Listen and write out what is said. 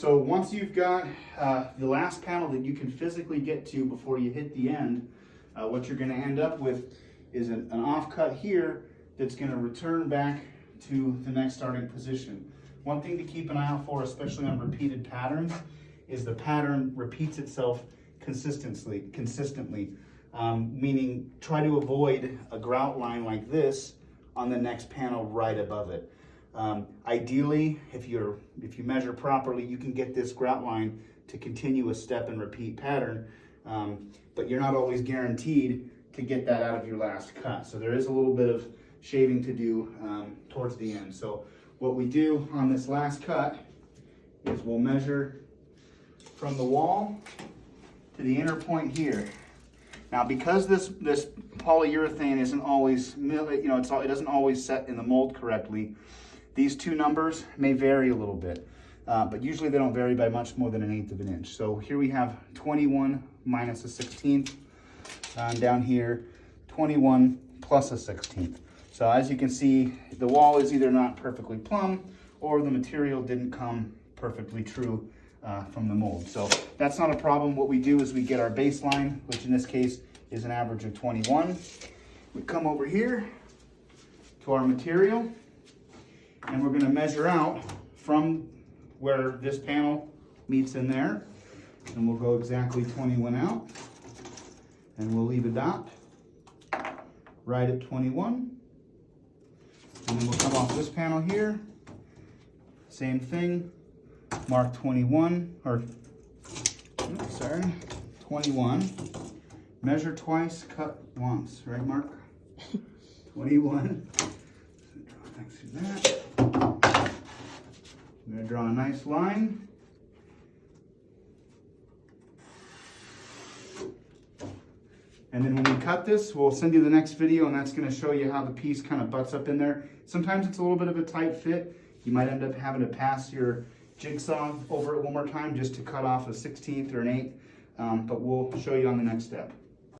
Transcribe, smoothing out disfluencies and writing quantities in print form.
So once you've got the last panel that you can physically get to before you hit the end, what you're going to end up with is an offcut here that's going to return back to the next starting position. One thing to keep an eye out for, especially on repeated patterns, is the pattern repeats itself consistently, meaning try to avoid a grout line like this on the next panel right above it. Ideally, if you measure properly, you can get this grout line to continue a step and repeat pattern, but you're not always guaranteed to get that out of your last cut. So there is a little bit of shaving to do towards the end. So what we do on this last cut is we'll measure from the wall to the inner point here. Now, because this polyurethane isn't always, it doesn't always set in the mold correctly, these two numbers may vary a little bit, but usually they don't vary by much more than 1/8 of an inch. So here we have 21 minus a 16th, down here 21 plus a 16th. So as you can see, the wall is either not perfectly plumb or the material didn't come perfectly true from the mold. So that's not a problem. What we do is we get our baseline, which in this case is an average of 21. We come over here to our material, and we're going to measure out from where this panel meets in there, and we'll go exactly 21 out, and we'll leave a dot right at 21, and then we'll come off this panel here, same thing, mark 21, or oops, sorry, 21, measure twice, cut once, right, Mark? 21. Thanks for that. I'm going to draw a nice line. And then when we cut this, we'll send you the next video, and that's going to show you how the piece kind of butts up in there. Sometimes it's a little bit of a tight fit. You might end up having to pass your jigsaw over it one more time just to cut off a 16th or an 8th, but we'll show you on the next step.